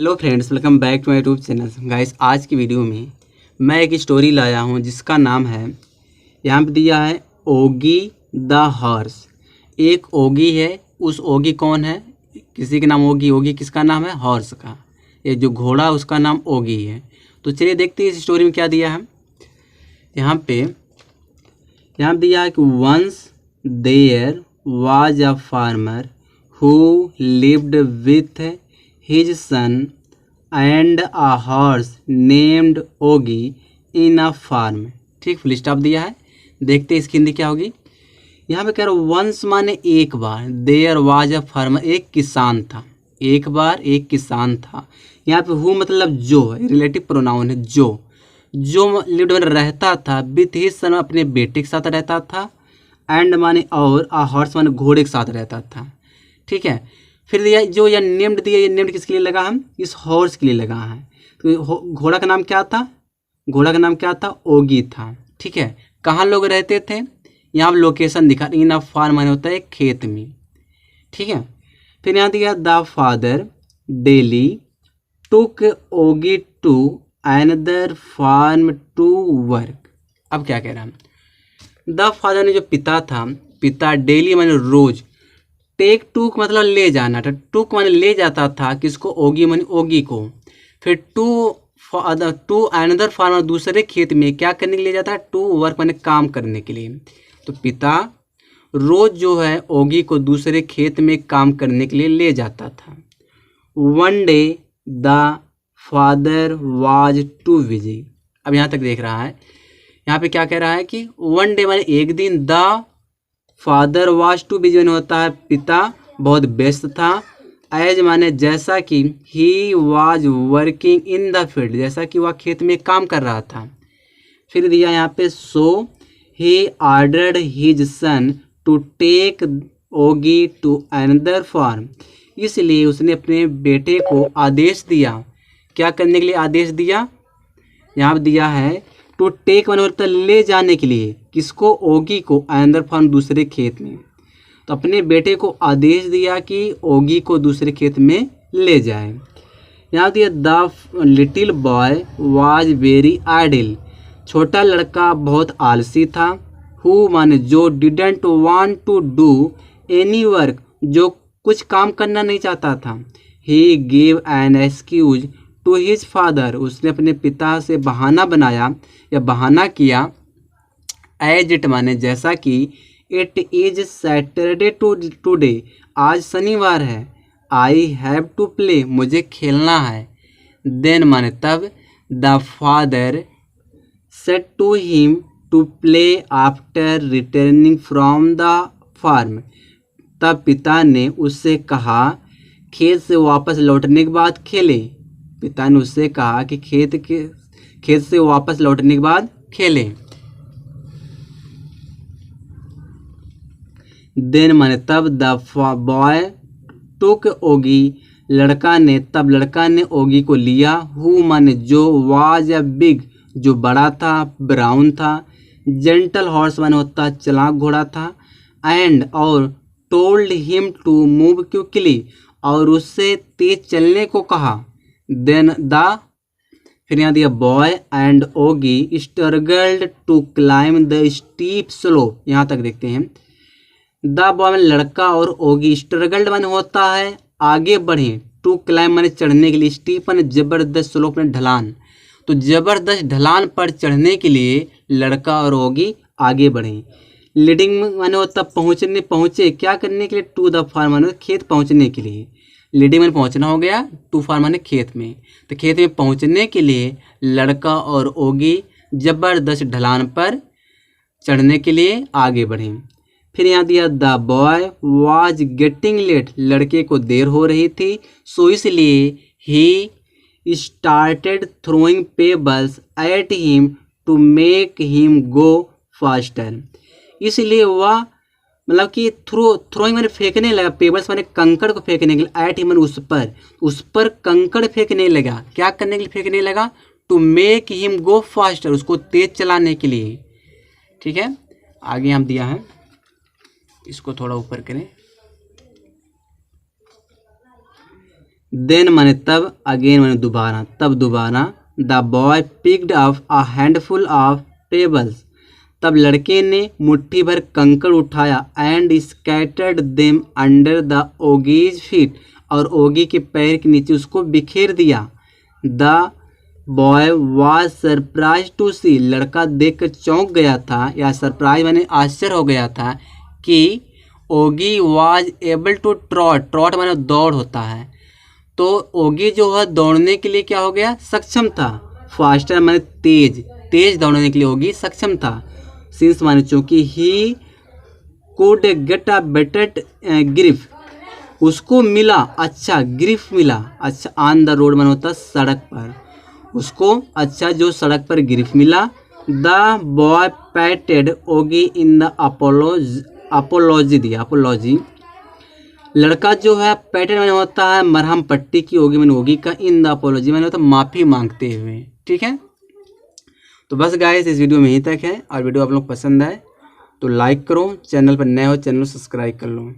Hello friends, welcome back to my YouTube channel. Guys, आज की video में मैं एक स्टोरी लाया हूं जिसका नाम है, यहाँ पे दिया है ओगी द हॉर्स। एक ओगी है। उस ओगी कौन है? किसी का नाम ओगी। ओगी किसका नाम है? हॉर्स का। ये जो घोड़ा उसका नाम ओगी है। तो चलिए देखते हैं इस स्टोरी में क्या दिया है। यहाँ दिया है कि once there was a farmer who lived with his son and a horse named Oggy in a farm। ठीक, फुल स्टॉप दिया है। देखते हैं इसकी हिंदी क्या होगी। यहाँ पे कह रहा वंस माने एक बार, देयर वाज अ फार्मर एक किसान था। एक बार एक किसान था। यहाँ पे हु मतलब जो है, रिलेटिव प्रोनाउन है। जो लिव्ड में रहता था, विथ हिज सन अपने बेटे के साथ रहता था, एंड माने और, आ हॉर्स माने घोड़े के साथ रहता था। ठीक है। फिर दिया जो यह नेम्ड दिया, ये नेम्ड किसके लिए लगा? हम इस हॉर्स के लिए लगा है। तो घोड़ा का नाम क्या था? घोड़ा का नाम क्या था? ओगी था। ठीक है। कहाँ लोग रहते थे? यहाँ लोकेशन दिखा, इन अ फार्म माने होता है खेत में। ठीक है। फिर यहाँ दिया the father daily took Oggy to another farm to work. अब क्या कह रहा है? द फादर ने जो पिता था, पिता डेली माने रोज, टेक टूक मतलब ले जाना था। टूक माने ले जाता था किसको? ओगी माने ओगी को। फिर टू अनदर फार्मर दूसरे खेत में क्या करने के लिए जाता है? टू वर्क माने काम करने के लिए। तो पिता रोज जो है ओगी को दूसरे खेत में काम करने के लिए ले जाता था। One day the father was too busy. अब यहाँ तक देख रहा है। यहाँ पे क्या कह रहा है कि वन डे माने एक दिन, the father was too busy होता है पिता बहुत व्यस्त था, एज माने जैसा कि, he was working in the field जैसा कि वह खेत में काम कर रहा था। फिर दिया यहाँ पे so he ordered his son to take Ogi to another farm. इसलिए उसने अपने बेटे को आदेश दिया। क्या करने के लिए आदेश दिया? यहाँ पे दिया है टू टेक माने होता है ले जाने के लिए। किसको? ओगी को अनदर फार्म दूसरे खेत में। तो अपने बेटे को आदेश दिया कि ओगी को दूसरे खेत में ले जाए। यहाँ दिया the little boy was very idle. छोटा लड़का बहुत आलसी था। हु माने जो, didn't want to do any work जो कुछ काम करना नहीं चाहता था। He give an excuse to his father उसने अपने पिता से बहाना बनाया या बहाना किया। एज इट माने जैसा कि, इट इज सैटरडे टूडे आज शनिवार है। आई हैव टू प्ले मुझे खेलना है। देन माने तब, the father said to him to play after returning from the farm. तब पिता ने उससे कहा खेत से वापस लौटने के बाद खेले। पिता ने उससे कहा कि खेत से वापस लौटने के बाद खेले। देन माने तब, द बॉय टुक ओगी लड़का ने ओगी को लिया। हु माने जो, वाज अ बिग जो बड़ा था, ब्राउन था, जेंटल हॉर्स माने होता चालाक घोड़ा था, एंड और, told him to move quickly और उससे तेज चलने को कहा। देन फिर यहाँ दिया boy and Oggy struggled to climb the steep slope. यहाँ तक देखते हैं। द बॉय में लड़का और ओगी, स्ट्रगल्ड माने होता है आगे बढ़े, टू क्लाइम माने चढ़ने के लिए, स्टीप माने जबरदस्त, स्लोप माने ढलान। तो जबरदस्त ढलान पर चढ़ने के लिए लड़का और ओगी आगे बढ़े। लीडिंग माने होता पहुँचे क्या करने के लिए? टू द फार्म माने खेत पहुँचने के लिए। लीडिंग में पहुंचना हो गया, टू फार्म माने खेत में। तो खेत में पहुंचने के लिए लड़का और ओगी जबरदस्त ढलान पर चढ़ने के लिए आगे बढ़े। फिर यहाँ दिया the boy was getting late लड़के को देर हो रही थी, सो इसलिए ही started throwing pebbles at him to make him go faster. इसलिए वह मतलब कि थ्रोइंग मैंने फेंकने लगा, पेबल्स मैंने कंकड़ को फेंकने के लिए, एट हिम उस पर कंकड़ फेंकने लगा। क्या करने के लिए फेंकने लगा? To make him go faster उसको तेज चलाने के लिए। ठीक है। आगे हम दिया है, इसको थोड़ा ऊपर करें। देन माने तब, अगेन माने दोबारा, तब दोबारा। The boy picked up a handful of pebbles, तब लड़के ने मुट्ठी भर कंकड़ उठाया। And scattered them under the Ogi's feet, और ओगी के पैर के नीचे उसको बिखेर दिया। The boy was surprise to see, लड़का देख कर चौंक गया था, या सरप्राइज माने आश्चर्य हो गया था कि Ogi was able to trot, trot माने दौड़ होता है, तो ओगी जो है दौड़ने के लिए क्या हो गया, सक्षम था। फास्टर माने तेज, तेज दौड़ने के लिए ओगी सक्षम था। सिंस माने चूंकि, he could get a better grip, उसको मिला अच्छा ग्रिप मिला, अच्छा ऑन द रोड माने होता सड़क पर, उसको अच्छा जो सड़क पर ग्रिप मिला। The boy पैटेड Oggy in the apology दिया, अपोलॉजी, लड़का जो है पैटेड मैंने होता है मरहम पट्टी की, ओगी मैंने ओगी का, इन द अपोलॉजी मैंने होता माफ़ी मांगते हुए। ठीक है, तो बस गाइस इस वीडियो में यहीं तक है, और वीडियो आप लोग पसंद आए तो लाइक करो, चैनल पर नए हो चैनल सब्सक्राइब कर लो।